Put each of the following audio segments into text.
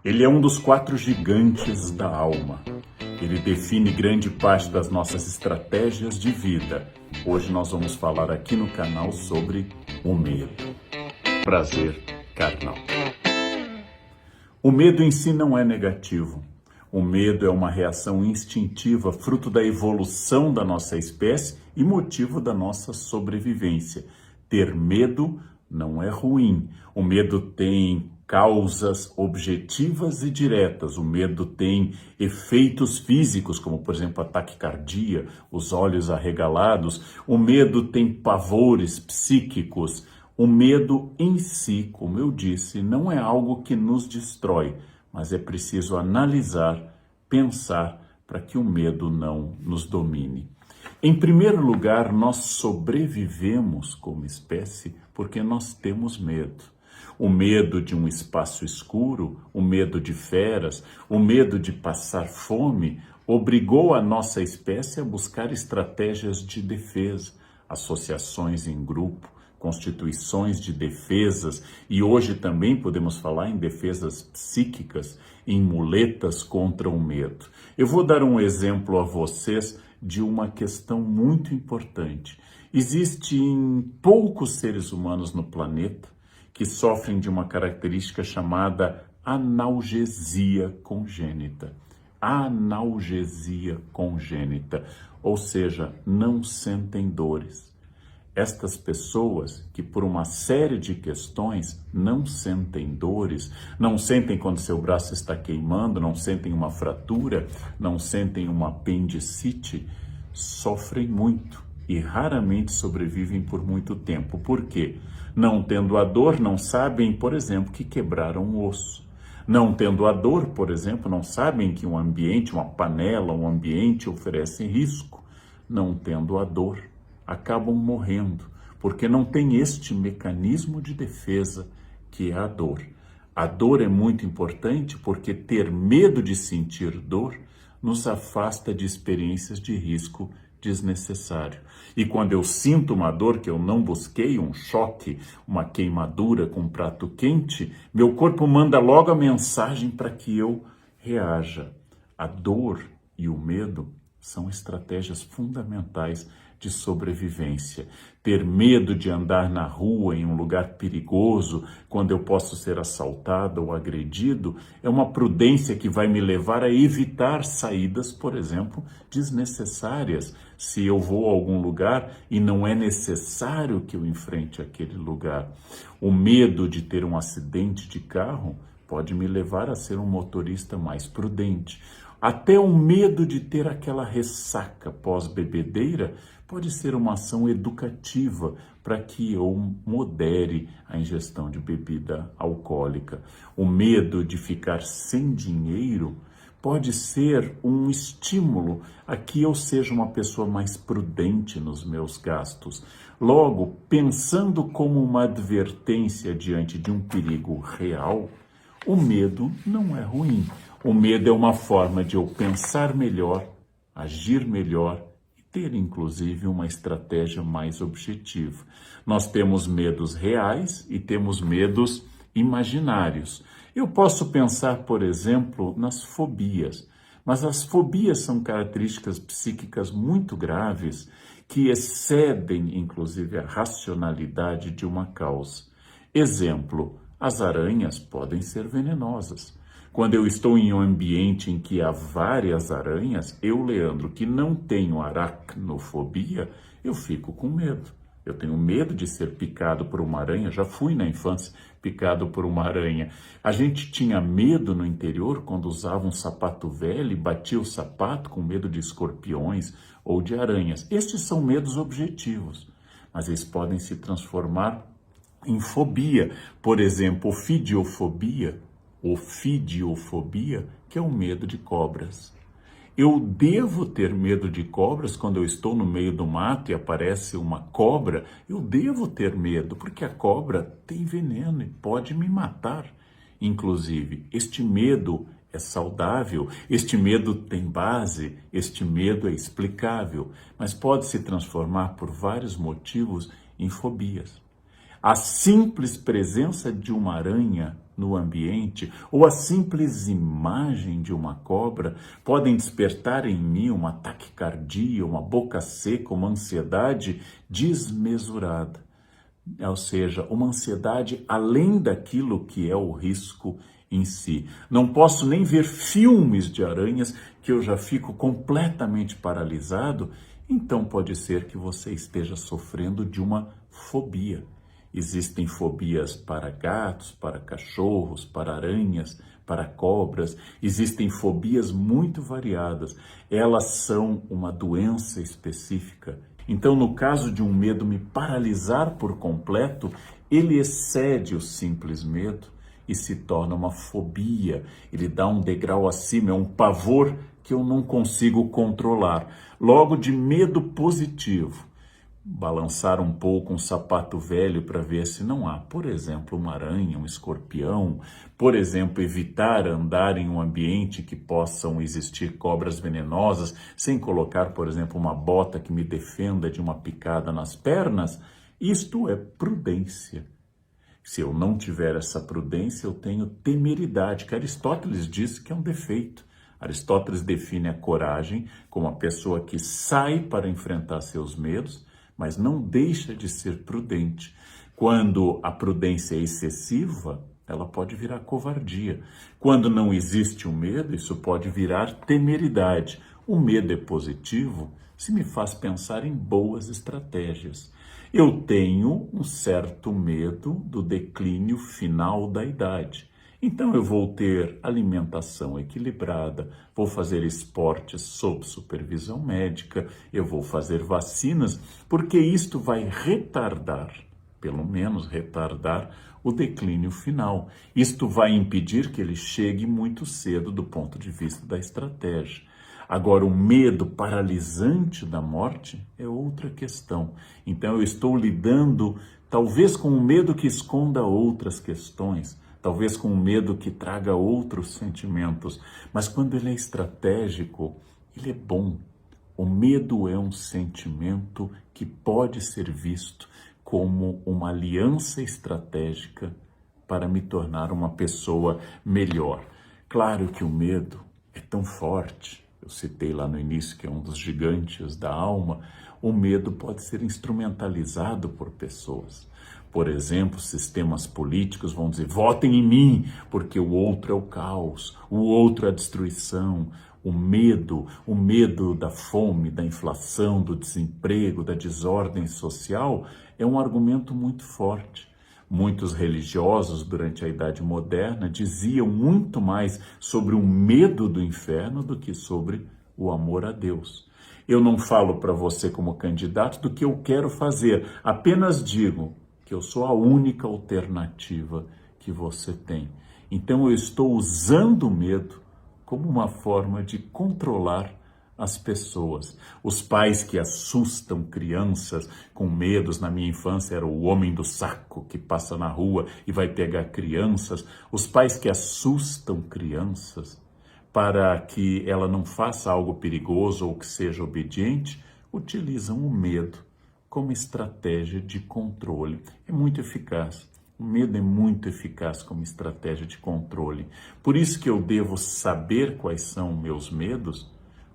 Ele é um dos quatro gigantes da alma. Ele define grande parte das nossas estratégias de vida. Hoje nós vamos falar aqui no canal sobre o medo. Prazer carnal. O medo em si não é negativo. O medo é uma reação instintiva, fruto da evolução da nossa espécie e motivo da nossa sobrevivência. Ter medo não é ruim. O medo tem causas objetivas e diretas. O medo tem efeitos físicos, como por exemplo a taquicardia, os olhos arregalados. O medo tem pavores psíquicos. O medo em si, como eu disse, não é algo que nos destrói, mas é preciso analisar, pensar para que o medo não nos domine. Em primeiro lugar, nós sobrevivemos como espécie porque nós temos medo. O medo de um espaço escuro, o medo de feras, o medo de passar fome, obrigou a nossa espécie a buscar estratégias de defesa, associações em grupo, constituições de defesas, e hoje também podemos falar em defesas psíquicas, em muletas contra o medo. Eu vou dar um exemplo a vocês de uma questão muito importante. Existem poucos seres humanos no planeta que sofrem de uma característica chamada analgesia congênita. Analgesia congênita, ou seja, não sentem dores. Estas pessoas que por uma série de questões não sentem dores, não sentem quando seu braço está queimando, não sentem uma fratura, não sentem uma apendicite, sofrem muito e raramente sobrevivem por muito tempo. Por quê? Não tendo a dor, não sabem, por exemplo, que quebraram um osso. Não tendo a dor, por exemplo, não sabem que um ambiente, uma panela, um ambiente oferece risco. Não tendo a dor, acabam morrendo, porque não tem este mecanismo de defesa que é a dor. A dor é muito importante porque ter medo de sentir dor nos afasta de experiências de risco desnecessário. E quando eu sinto uma dor que eu não busquei, um choque, uma queimadura com um prato quente, meu corpo manda logo a mensagem para que eu reaja. A dor e o medo são estratégias fundamentais de sobrevivência. Ter medo de andar na rua em um lugar perigoso, quando eu posso ser assaltado ou agredido, é uma prudência que vai me levar a evitar saídas, por exemplo, desnecessárias. Se eu vou a algum lugar e não é necessário que eu enfrente aquele lugar. O medo de ter um acidente de carro pode me levar a ser um motorista mais prudente. Até o medo de ter aquela ressaca pós-bebedeira pode ser uma ação educativa para que eu modere a ingestão de bebida alcoólica. O medo de ficar sem dinheiro pode ser um estímulo a que eu seja uma pessoa mais prudente nos meus gastos. Logo, pensando como uma advertência diante de um perigo real, o medo não é ruim. O medo é uma forma de eu pensar melhor, agir melhor e ter, inclusive, uma estratégia mais objetiva. Nós temos medos reais e temos medos imaginários. Eu posso pensar, por exemplo, nas fobias, mas as fobias são características psíquicas muito graves que excedem, inclusive, a racionalidade de uma causa. Exemplo, as aranhas podem ser venenosas. Quando eu estou em um ambiente em que há várias aranhas, eu, Leandro, que não tenho aracnofobia, eu fico com medo. Eu tenho medo de ser picado por uma aranha, já fui na infância picado por uma aranha. A gente tinha medo no interior quando usava um sapato velho e batia o sapato com medo de escorpiões ou de aranhas. Estes são medos objetivos, mas eles podem se transformar em fobia. Por exemplo, ofidiofobia, que é o medo de cobras. Eu devo ter medo de cobras quando eu estou no meio do mato e aparece uma cobra. Eu devo ter medo, porque a cobra tem veneno e pode me matar. Inclusive, este medo é saudável, este medo tem base, este medo é explicável, mas pode se transformar por vários motivos em fobias. A simples presença de uma aranha no ambiente ou a simples imagem de uma cobra podem despertar em mim uma taquicardia, uma boca seca, uma ansiedade desmesurada. Ou seja, uma ansiedade além daquilo que é o risco em si. Não posso nem ver filmes de aranhas que eu já fico completamente paralisado. Então pode ser que você esteja sofrendo de uma fobia. Existem fobias para gatos, para cachorros, para aranhas, para cobras. Existem fobias muito variadas. Elas são uma doença específica. Então, no caso de um medo me paralisar por completo, ele excede o simples medo e se torna uma fobia. Ele dá um degrau acima, é um pavor que eu não consigo controlar. Logo, de medo positivo, balançar um pouco um sapato velho para ver se não há, por exemplo, uma aranha, um escorpião, por exemplo, evitar andar em um ambiente que possam existir cobras venenosas, sem colocar, por exemplo, uma bota que me defenda de uma picada nas pernas. Isto é prudência. Se eu não tiver essa prudência, eu tenho temeridade, que Aristóteles diz que é um defeito. Aristóteles define a coragem como a pessoa que sai para enfrentar seus medos, mas não deixa de ser prudente. Quando a prudência é excessiva, ela pode virar covardia. Quando não existe o medo, isso pode virar temeridade. O medo é positivo se me faz pensar em boas estratégias. Eu tenho um certo medo do declínio final da idade. Então eu vou ter alimentação equilibrada, vou fazer esportes sob supervisão médica, eu vou fazer vacinas, porque isto vai retardar, pelo menos retardar, o declínio final. Isto vai impedir que ele chegue muito cedo do ponto de vista da estratégia. Agora, o medo paralisante da morte é outra questão. Então eu estou lidando talvez com um medo que esconda outras questões, talvez com um medo que traga outros sentimentos, mas quando ele é estratégico, ele é bom. O medo é um sentimento que pode ser visto como uma aliança estratégica para me tornar uma pessoa melhor. Claro que o medo é tão forte, eu citei lá no início que é um dos gigantes da alma, o medo pode ser instrumentalizado por pessoas. Por exemplo, sistemas políticos vão dizer, votem em mim, porque o outro é o caos, o outro é a destruição. O medo da fome, da inflação, do desemprego, da desordem social, é um argumento muito forte. Muitos religiosos, durante a Idade Moderna, diziam muito mais sobre o medo do inferno do que sobre o amor a Deus. Eu não falo para você como candidato do que eu quero fazer, apenas digo que eu sou a única alternativa que você tem. Então eu estou usando o medo como uma forma de controlar as pessoas. Os pais que assustam crianças com medos, na minha infância era o homem do saco que passa na rua e vai pegar crianças. Os pais que assustam crianças para que ela não faça algo perigoso ou que seja obediente, utilizam o medo como estratégia de controle. É muito eficaz. O medo é muito eficaz como estratégia de controle. Por isso que eu devo saber quais são meus medos,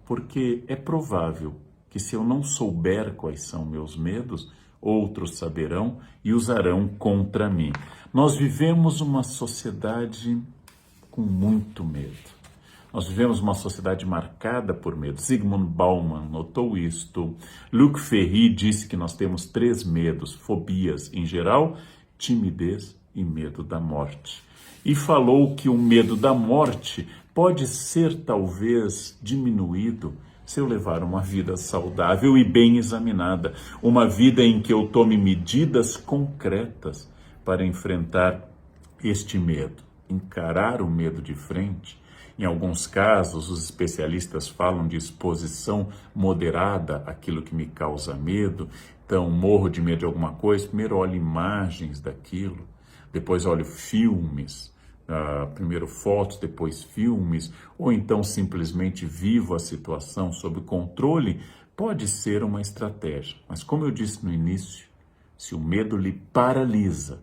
porque é provável que se eu não souber quais são meus medos, outros saberão e usarão contra mim. Nós vivemos uma sociedade com muito medo. Nós vivemos uma sociedade marcada por medo. Zygmunt Bauman notou isto. Luc Ferry disse que nós temos 3 medos, fobias em geral, timidez e medo da morte. E falou que o medo da morte pode ser talvez diminuído se eu levar uma vida saudável e bem examinada, uma vida em que eu tome medidas concretas para enfrentar este medo, encarar o medo de frente. Em alguns casos, os especialistas falam de exposição moderada àquilo que me causa medo. Então, morro de medo de alguma coisa, primeiro olho imagens daquilo, depois olho filmes, primeiro fotos, depois filmes, ou então simplesmente vivo a situação sob controle, pode ser uma estratégia. Mas como eu disse no início, se o medo lhe paralisa,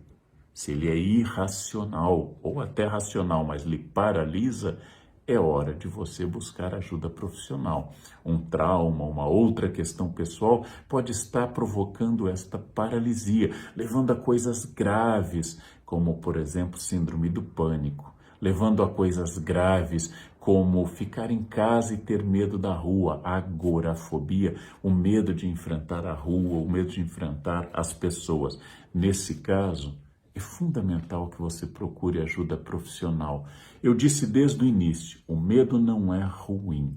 Se ele é irracional ou até racional, mas lhe paralisa, é hora de você buscar ajuda profissional. Um trauma, uma outra questão pessoal pode estar provocando esta paralisia, levando a coisas graves, como, por exemplo, síndrome do pânico, levando a coisas graves como ficar em casa e ter medo da rua, a agorafobia, o medo de enfrentar a rua, o medo de enfrentar as pessoas. Nesse caso, é fundamental que você procure ajuda profissional. Eu disse desde o início, o medo não é ruim.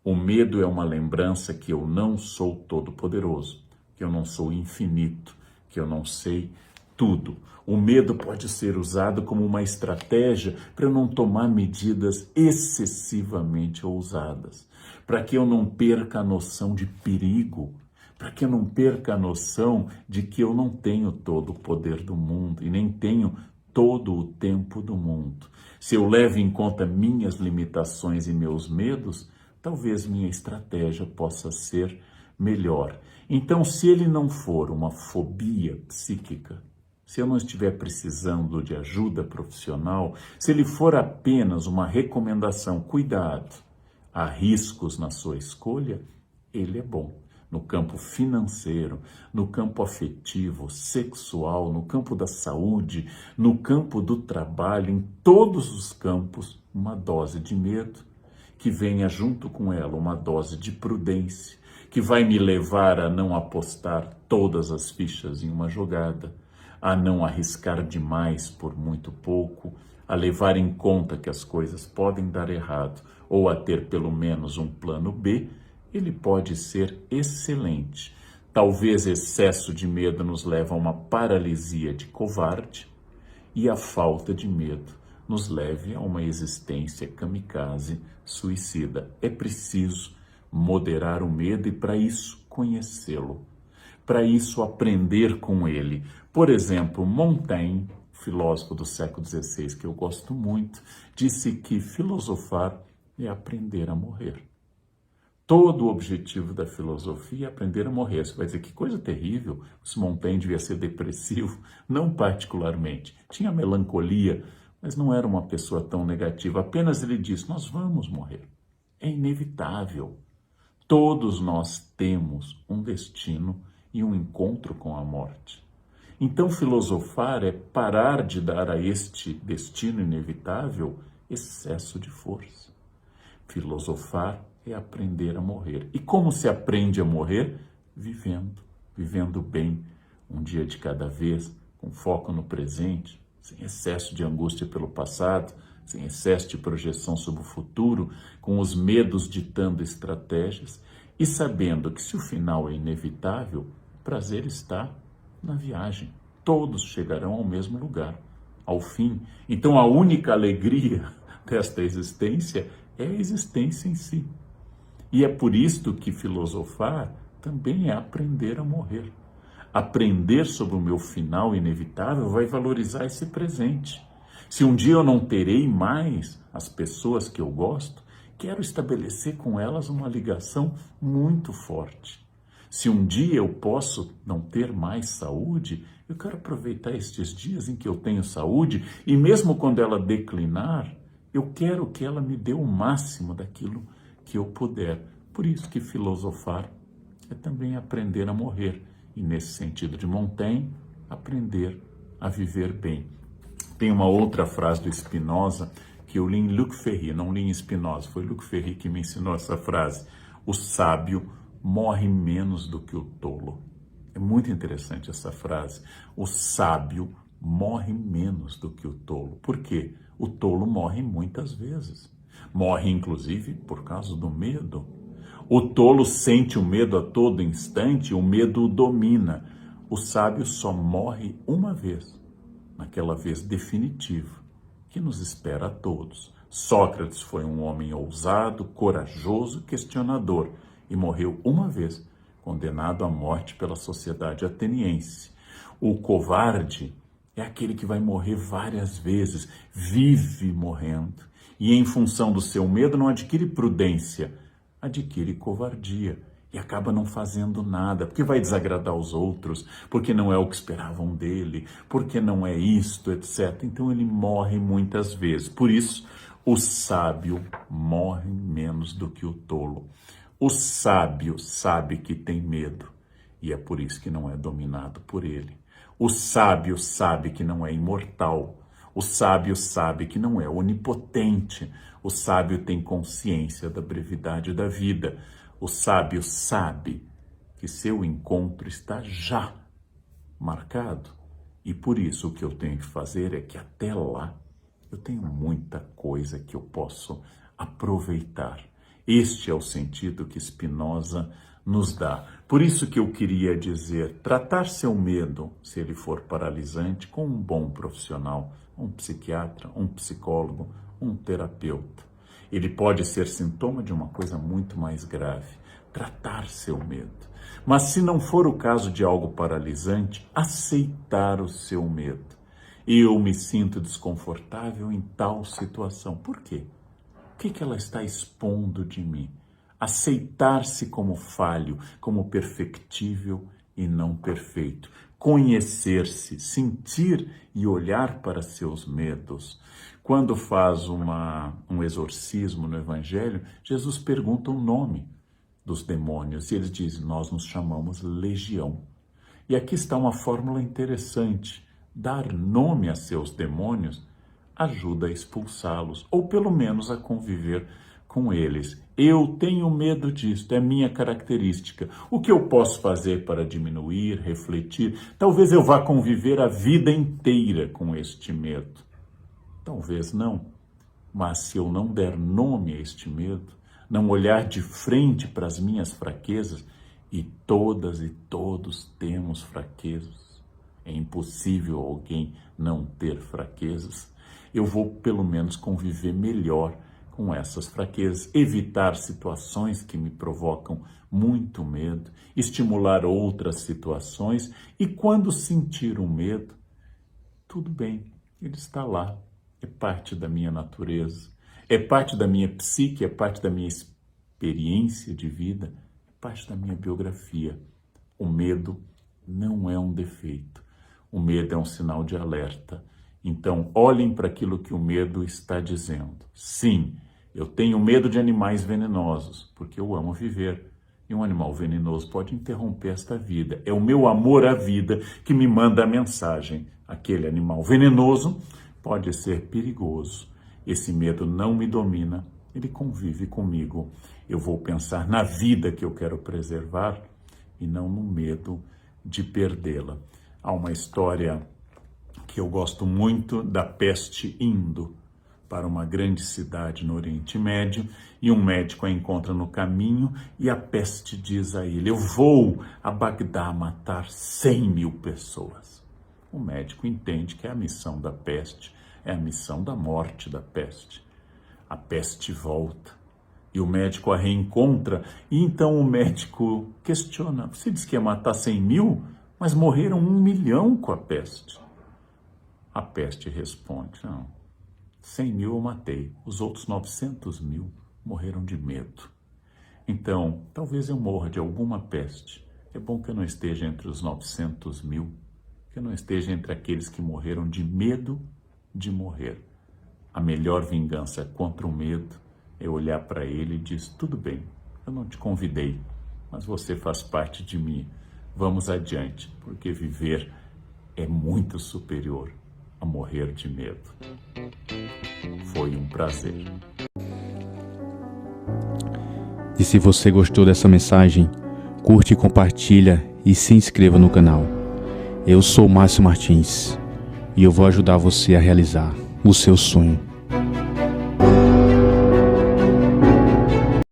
O medo é uma lembrança que eu não sou todo-poderoso, que eu não sou infinito, que eu não sei tudo. O medo pode ser usado como uma estratégia para eu não tomar medidas excessivamente ousadas, para que eu não perca a noção de perigo, para que eu não perca a noção de que eu não tenho todo o poder do mundo e nem tenho todo o tempo do mundo. Se eu levo em conta minhas limitações e meus medos, talvez minha estratégia possa ser melhor. Então, se ele não for uma fobia psíquica, se eu não estiver precisando de ajuda profissional, se ele for apenas uma recomendação, cuidado, há riscos na sua escolha, ele é bom. No campo financeiro, no campo afetivo, sexual, no campo da saúde, no campo do trabalho, em todos os campos, uma dose de medo, que venha junto com ela uma dose de prudência, que vai me levar a não apostar todas as fichas em uma jogada, a não arriscar demais por muito pouco, a levar em conta que as coisas podem dar errado ou a ter pelo menos um plano B, ele pode ser excelente. Talvez excesso de medo nos leve a uma paralisia de covarde e a falta de medo nos leve a uma existência kamikaze suicida. É preciso moderar o medo e, para isso, conhecê-lo. Para isso, aprender com ele. Por exemplo, Montaigne, filósofo do século XVI, que eu gosto muito, disse que filosofar é aprender a morrer. Todo o objetivo da filosofia é aprender a morrer. Você vai dizer, que coisa terrível, se Montaigne devia ser depressivo. Não particularmente. Tinha melancolia, mas não era uma pessoa tão negativa. Apenas ele disse, nós vamos morrer. É inevitável. Todos nós temos um destino e um encontro com a morte. Então, filosofar é parar de dar a este destino inevitável excesso de força. Filosofar é aprender a morrer. E como se aprende a morrer? Vivendo bem, um dia de cada vez, com foco no presente, sem excesso de angústia pelo passado, sem excesso de projeção sobre o futuro, com os medos ditando estratégias e sabendo que se o final é inevitável, o prazer está na viagem. Todos chegarão ao mesmo lugar, ao fim. Então a única alegria desta existência é a existência em si. E é por isto que filosofar também é aprender a morrer. Aprender sobre o meu final inevitável vai valorizar esse presente. Se um dia eu não terei mais as pessoas que eu gosto, quero estabelecer com elas uma ligação muito forte. Se um dia eu posso não ter mais saúde, eu quero aproveitar estes dias em que eu tenho saúde e mesmo quando ela declinar, eu quero que ela me dê o máximo daquilo que eu puder. Por isso que filosofar é também aprender a morrer. E nesse sentido de Montaigne, aprender a viver bem. Tem uma outra frase do Spinoza que eu li em Luc Ferry, não li em Spinoza, foi Luc Ferry que me ensinou essa frase. O sábio morre menos do que o tolo. É muito interessante essa frase. O sábio morre menos do que o tolo. Por quê? O tolo morre muitas vezes. Morre, inclusive, por causa do medo. O tolo sente o medo a todo instante, o medo o domina. O sábio só morre uma vez, naquela vez definitiva, que nos espera a todos. Sócrates foi um homem ousado, corajoso, questionador, e morreu uma vez, condenado à morte pela sociedade ateniense. O covarde é aquele que vai morrer várias vezes, vive morrendo. E em função do seu medo não adquire prudência, adquire covardia. e acaba não fazendo nada, porque vai desagradar os outros, porque não é o que esperavam dele, porque não é isto, etc. Então ele morre muitas vezes. Por isso, o sábio morre menos do que o tolo. O sábio sabe que tem medo, e é por isso que não é dominado por ele. O sábio sabe que não é imortal. O sábio sabe que não é onipotente. O sábio tem consciência da brevidade da vida. O sábio sabe que seu encontro está já marcado. E por isso o que eu tenho que fazer é que até lá eu tenho muita coisa que eu posso aproveitar. Este é o sentido que Spinoza nos dá. Por isso que eu queria dizer, tratar seu medo, se ele for paralisante, com um bom profissional, um psiquiatra, um psicólogo, um terapeuta. Ele pode ser sintoma de uma coisa muito mais grave, tratar seu medo. Mas se não for o caso de algo paralisante, aceitar o seu medo. Eu me sinto desconfortável em tal situação. Por quê? O que ela está expondo de mim? Aceitar-se como falho, como perfectível e não perfeito. Conhecer-se, sentir e olhar para seus medos. Quando faz um exorcismo no Evangelho, Jesus pergunta o nome dos demônios e eles dizem, nós nos chamamos legião. E aqui está uma fórmula interessante. Dar nome a seus demônios ajuda a expulsá-los, ou pelo menos a conviver com eles. Eu tenho medo disso, é minha característica. O que eu posso fazer para diminuir, refletir? Talvez eu vá conviver a vida inteira com este medo. Talvez não. Mas se eu não der nome a este medo, não olhar de frente para as minhas fraquezas, e todas e todos temos fraquezas, é impossível alguém não ter fraquezas, eu vou pelo menos conviver melhor com essas fraquezas, evitar situações que me provocam muito medo, estimular outras situações e quando sentir um medo, tudo bem, ele está lá, é parte da minha natureza, é parte da minha psique, é parte da minha experiência de vida, é parte da minha biografia. O medo não é um defeito, o medo é um sinal de alerta. Então, olhem para aquilo que o medo está dizendo. Sim, eu tenho medo de animais venenosos, porque eu amo viver. E um animal venenoso pode interromper esta vida. É o meu amor à vida que me manda a mensagem. Aquele animal venenoso pode ser perigoso. Esse medo não me domina, ele convive comigo. Eu vou pensar na vida que eu quero preservar e não no medo de perdê-la. Há uma história que eu gosto muito da peste indo para uma grande cidade no Oriente Médio e um médico a encontra no caminho e a peste diz a ele, eu vou a Bagdá matar 100.000 pessoas. O médico entende que é a missão da peste, é a missão da morte da peste. A peste volta e o médico a reencontra e então o médico questiona, você disse que ia matar 100.000, mas morreram 1 milhão com a peste. A peste responde, não, 100.000 eu matei, os outros 900.000 morreram de medo. Então, talvez eu morra de alguma peste. É bom que eu não esteja entre os 900.000, que eu não esteja entre aqueles que morreram de medo de morrer. A melhor vingança contra o medo é olhar para ele e dizer, tudo bem, eu não te convidei, mas você faz parte de mim. Vamos adiante, porque viver é muito superior a morrer de medo. Foi um prazer. E se você gostou dessa mensagem, curte, compartilha e se inscreva no canal. Eu sou Márcio Martins e eu vou ajudar você a realizar o seu sonho.